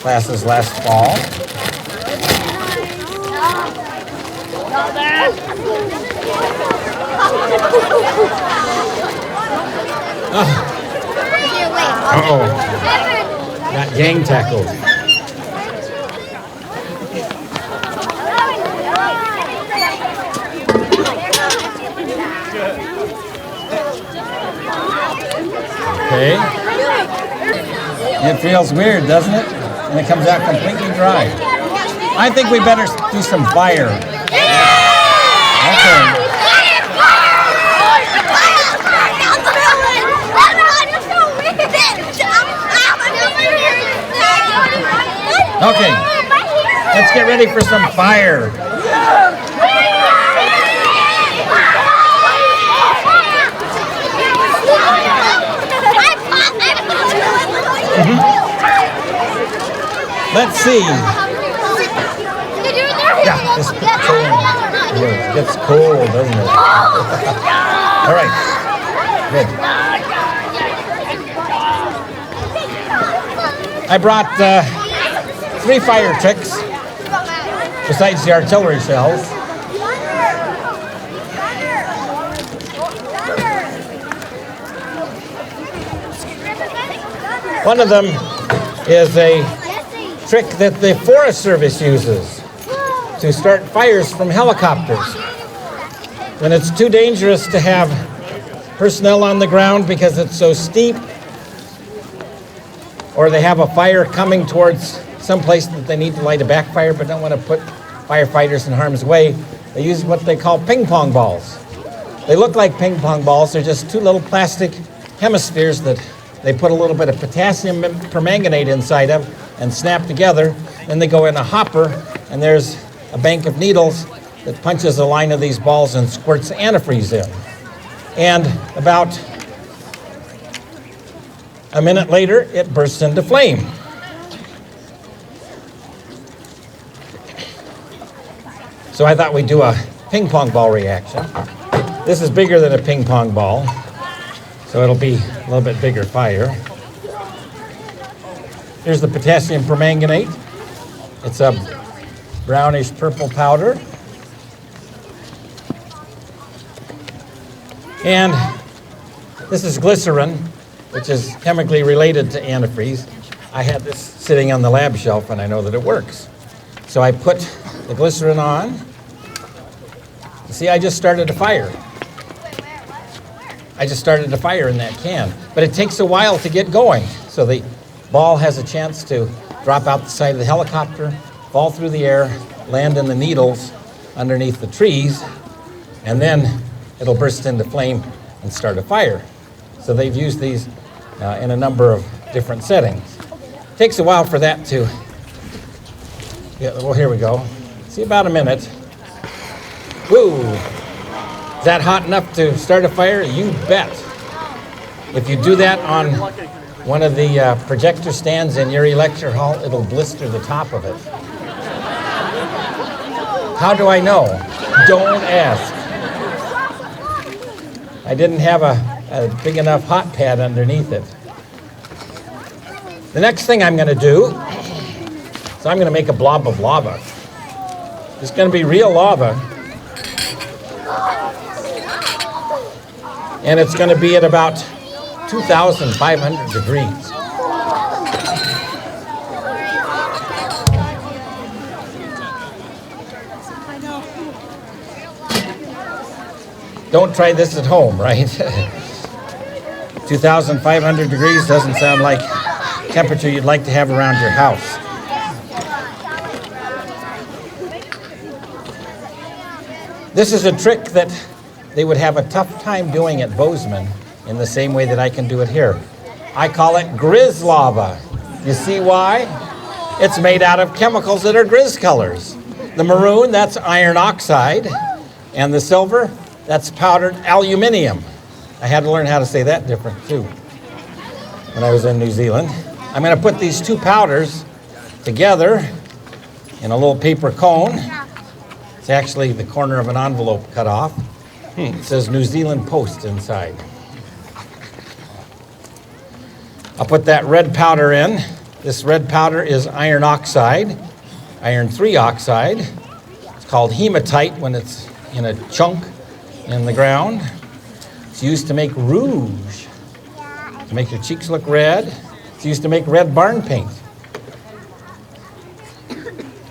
classes last fall. Uh-oh. Got gang tackled. Okay. It feels weird, doesn't it? And it comes out completely dry. I think we better do some fire. Okay. Okay. Let's get ready for some fire. Let's see. Yeah, this it gets cold, doesn't it? All right. Good. I brought 3 fire tricks besides the artillery shells. One of them is a trick that the Forest Service uses to start fires from helicopters. When it's too dangerous to have personnel on the ground because it's so steep, or they have a fire coming towards some place that they need to light a backfire but don't want to put firefighters in harm's way, they use what they call ping pong balls. They look like ping pong balls. They're just 2 little plastic hemispheres that they put a little bit of potassium permanganate inside of and snap together. Then they go in a hopper, and there's a bank of needles that punches a line of these balls and squirts antifreeze in. And about a minute later, it bursts into flame. So I thought we'd do a ping pong ball reaction. This is bigger than a ping pong ball, so it'll be a little bit bigger fire. Here's the potassium permanganate. It's a brownish purple powder. And this is glycerin, which is chemically related to antifreeze. I had this sitting on the lab shelf and I know that it works. So I put the glycerin on. See, I just started a fire. I just started a fire in that can. But it takes a while to get going. So the ball has a chance to drop out the side of the helicopter, fall through the air, land in the needles underneath the trees, and then it'll burst into flame and start a fire. So they've used these in a number of different settings. Takes a while for that to, yeah, well, here we go. See, about a minute. Woo! Is that hot enough to start a fire? You bet. If you do that on one of the projector stands in your lecture hall, it'll blister the top of it. How do I know? Don't ask. I didn't have a big enough hot pad underneath it. The next thing I'm going to do, so I'm going to make a blob of lava. It's going to be real lava. And it's going to be at about 2,500 degrees. Don't try this at home, right? 2,500 degrees doesn't sound like temperature you'd like to have around your house. This is a trick that they would have a tough time doing at Bozeman in the same way that I can do it here. I call it grizz lava. You see why? It's made out of chemicals that are grizz colors. The maroon, that's iron oxide, and the silver, that's powdered aluminium. I had to learn how to say that different too when I was in New Zealand. I'm going to put these two powders together in a little paper cone. It's actually the corner of an envelope cut off. It says New Zealand Post inside. I'll put that red powder in. This red powder is iron oxide, iron 3 oxide. It's called hematite when it's in a chunk in the ground. It's used to make rouge, to make your cheeks look red. It's used to make red barn paint.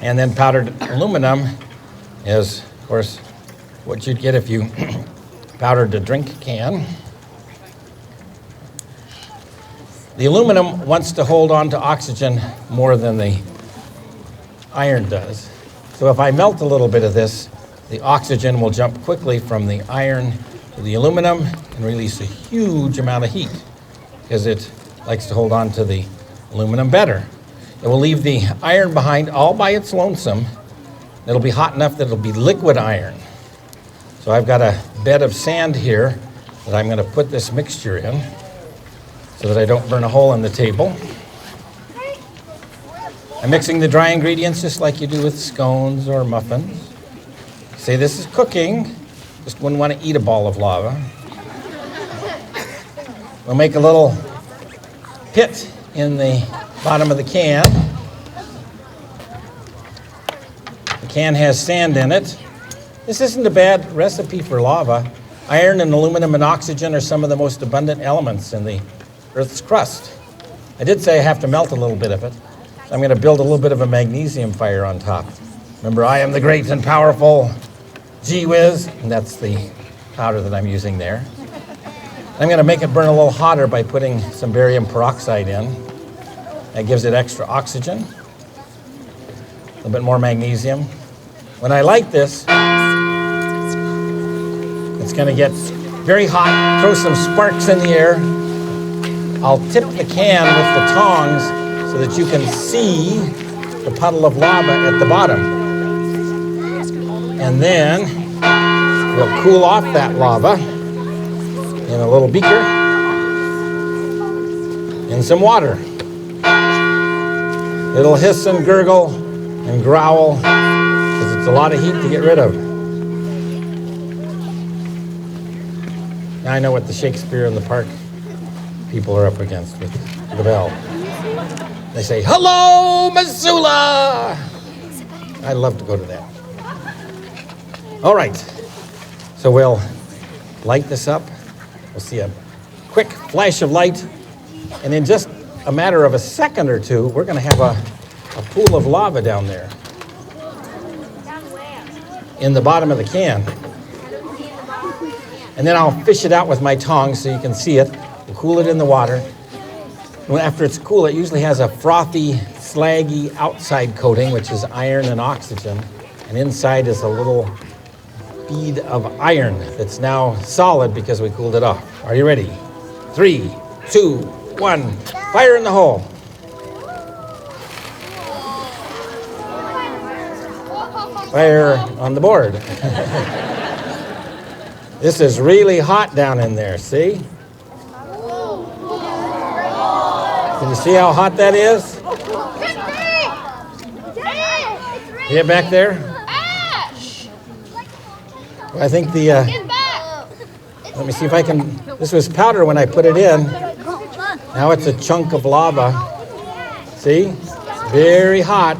And then powdered aluminum is, of course, what you'd get if you powdered a drink can. The aluminum wants to hold on to oxygen more than the iron does. So if I melt a little bit of this, the oxygen will jump quickly from the iron to the aluminum and release a huge amount of heat because it likes to hold on to the aluminum better. It will leave the iron behind all by its lonesome. It'll be hot enough that it'll be liquid iron. So I've got a bed of sand here that I'm going to put this mixture in so that I don't burn a hole in the table. I'm mixing the dry ingredients just like you do with scones or muffins. Say this is cooking, just wouldn't want to eat a ball of lava. We'll make a little pit in the bottom of the can. The can has sand in it. This isn't a bad recipe for lava. Iron and aluminum and oxygen are some of the most abundant elements in the Earth's crust. I did say I have to melt a little bit of it. So I'm going to build a little bit of a magnesium fire on top. Remember, I am the great and powerful gee whiz, and that's the powder that I'm using there. I'm going to make it burn a little hotter by putting some barium peroxide in. That gives it extra oxygen, a little bit more magnesium. When I light this, it's going to get very hot, throw some sparks in the air. I'll tip the can with the tongs so that you can see the puddle of lava at the bottom. And then we'll cool off that lava in a little beaker in some water. It'll hiss and gurgle and growl because it's a lot of heat to get rid of. Now I know what the Shakespeare in the Park people are up against with the bell. They say, "Hello, Missoula!" I'd love to go to that. All right, so we'll light this up. We'll see a quick flash of light, and in just a matter of a second or two, we're going to have a pool of lava down there in the bottom of the can. And then I'll fish it out with my tongs so you can see it. We'll cool it in the water. And after it's cool, it usually has a frothy, slaggy outside coating, which is iron and oxygen. And inside is a little bead of iron that's now solid because we cooled it off. Are you ready? 3, 2, 1, fire in the hole. Fire on the board. This is really hot down in there, see? Can you see how hot that is? Get back there? Well, I think the, let me see if I can, this was powder when I put it in. Now it's a chunk of lava. See? It's very hot.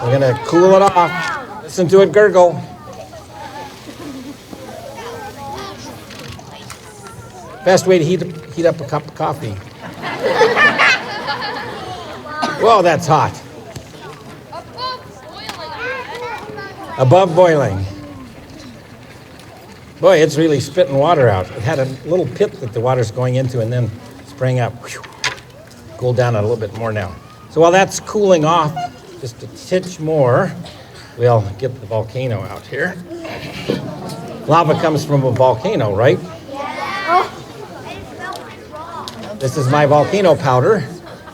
We're gonna cool it off. Listen to it gurgle. Best way to heat up a cup of coffee. Whoa, that's hot. Above boiling. Boy, it's really spitting water out. It had a little pit that the water's going into and then spraying up. Cooled down a little bit more now. So while that's cooling off just a titch more, we'll get the volcano out here. Lava comes from a volcano, right? This is my volcano powder.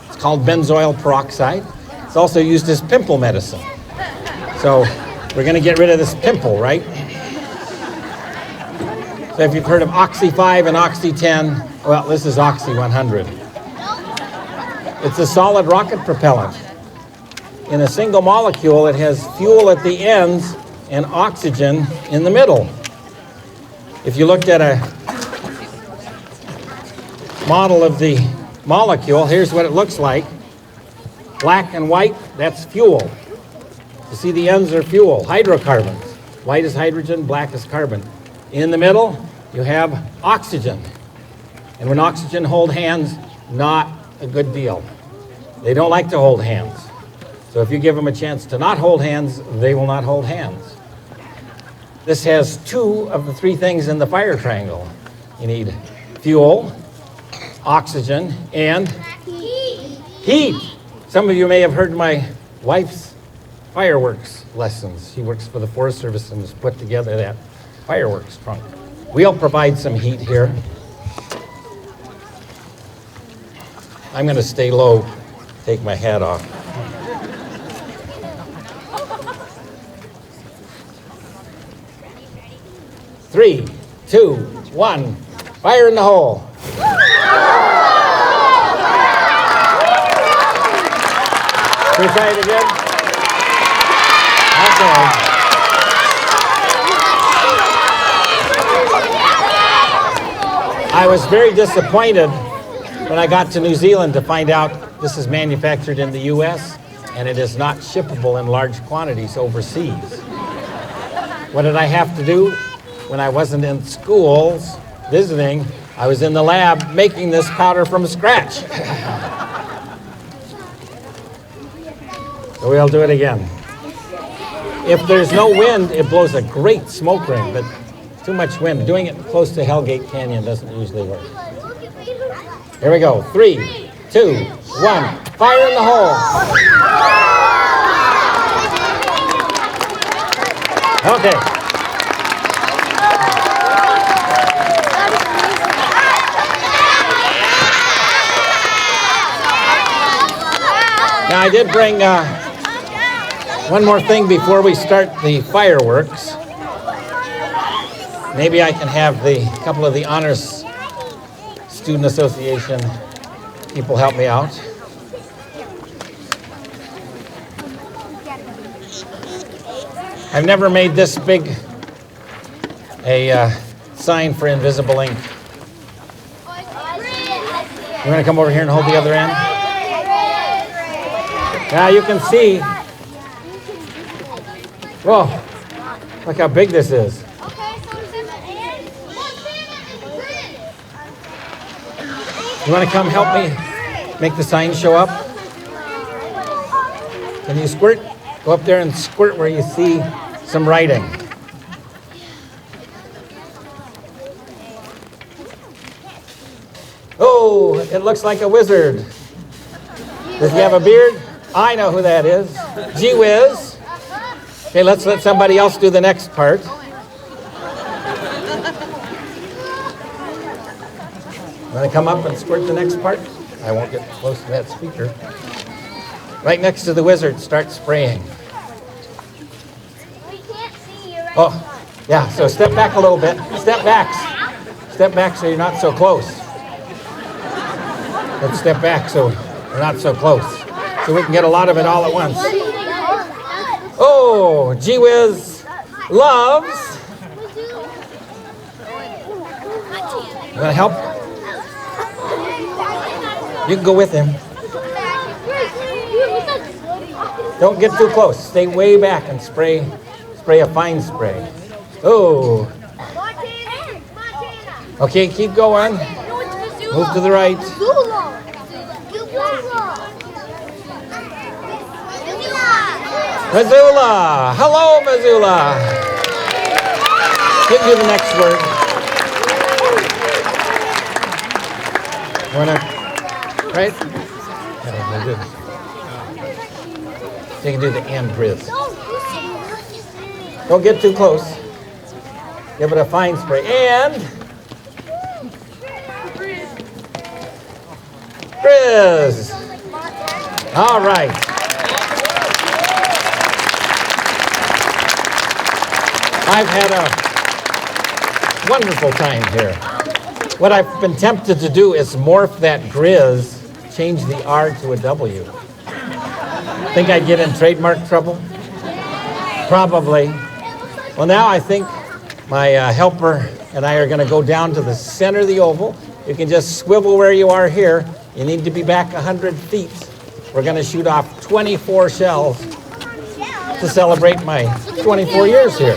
It's called benzoyl peroxide. It's also used as pimple medicine. So we're going to get rid of this pimple, right? So if you've heard of Oxy 5 and Oxy 10, well, this is Oxy 100. It's a solid rocket propellant. In a single molecule, it has fuel at the ends and oxygen in the middle. If you looked at a model of the molecule, here's what it looks like. Black and white, that's fuel. You see the ends are fuel, hydrocarbons. White is hydrogen, black is carbon. In the middle, you have oxygen. And when oxygen hold hands, not a good deal. They don't like to hold hands. So if you give them a chance to not hold hands, they will not hold hands. This has two of the three things in the fire triangle. You need fuel, oxygen, and heat. Some of you may have heard my wife's fireworks lessons. She works for the Forest Service and has put together that fireworks trunk. We'll provide some heat here. I'm going to stay low, take my hat off. Three, two, one, fire in the hole. Can we try it again? Okay. I was very disappointed when I got to New Zealand to find out this is manufactured in the U.S. and it is not shippable in large quantities overseas. What did I have to do? When I wasn't in schools visiting, I was in the lab making this powder from scratch. So we'll do it again. If there's no wind, it blows a great smoke ring, but too much wind. Doing it close to Hellgate Canyon doesn't usually work. Here we go. 3, 2, 1. Fire in the hole. Okay. Now I did bring one more thing before we start the fireworks. Maybe I can have a couple of the Honors Student Association people help me out. I've never made this big a sign for invisible ink. You want to come over here and hold the other end? Now you can see, whoa, look how big this is. You want to come help me make the sign show up? Can you squirt? Go up there and squirt where you see some writing. Oh, it looks like a wizard. Does he have a beard? I know who that is. Gee whiz. Okay, let's let somebody else do the next part. Want to come up and squirt the next part? I won't get close to that speaker. Right next to the wizard, start spraying. We can't see you right Oh, yeah, so step back a little bit. Step back. Step back so you're not so close. Let's step back so we're not so close. So we can get a lot of it all at once. Oh, gee whiz loves. You want to help? You can go with him. Don't get too close. Stay way back and spray a fine spray. Oh. Okay, keep going. Move to the right. Missoula. Hello, Missoula. Give you the next word. Wanna, right? Yeah, we'll do this. You can do the and Grizz. Don't get too close. Give it a fine spray. And Grizz. All right. I've had a wonderful time here. What I've been tempted to do is morph that Grizz, change the R to a W. Think I'd get in trademark trouble? Probably. Well, now I think my helper and I are going to go down to the center of the oval. You can just swivel where you are here. You need to be back 100 feet. We're going to shoot off 24 shells to celebrate my 24 years here.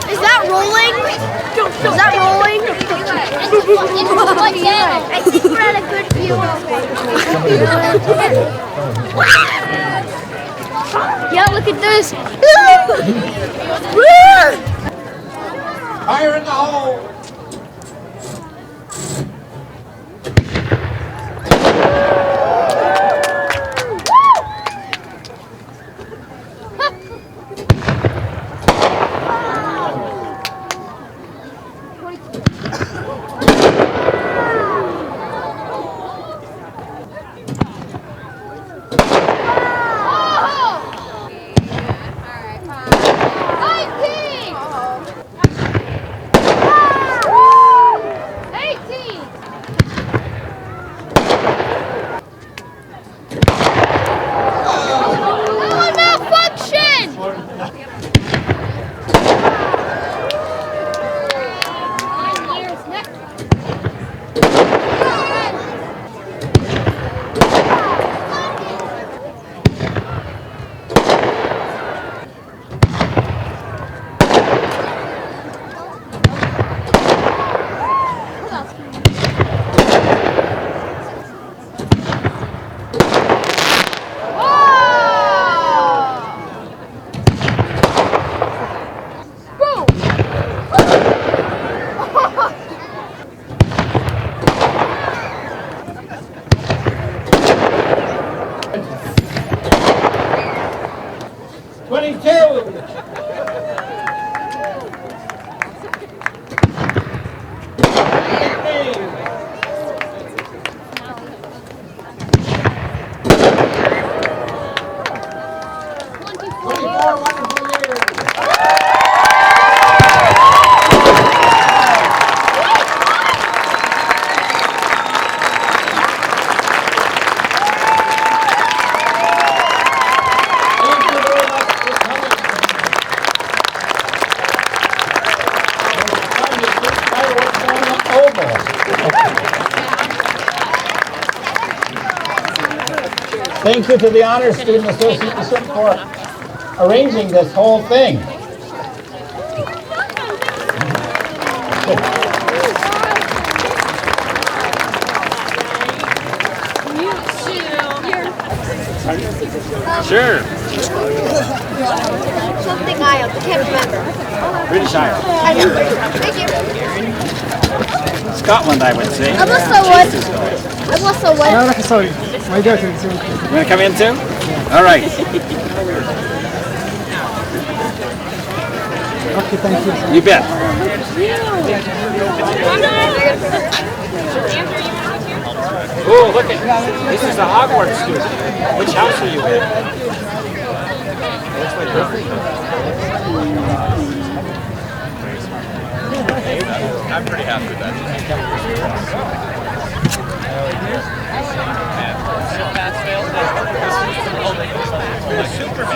Is that rolling? Is that rolling? I think we're at a good view. Yeah, look at this. Fire in the hole! Thank you to the Honor Student Association for arranging this whole thing. Sure. Something I can't remember. British Isles. Thank you. Scotland, I would say. I'm also what? Sorry, my daughter is You want to come in too? All right. okay, thank you. You bet. Oh, look at this is a Hogwarts student. Which house are you in? Looks like I'm pretty happy with that. Super.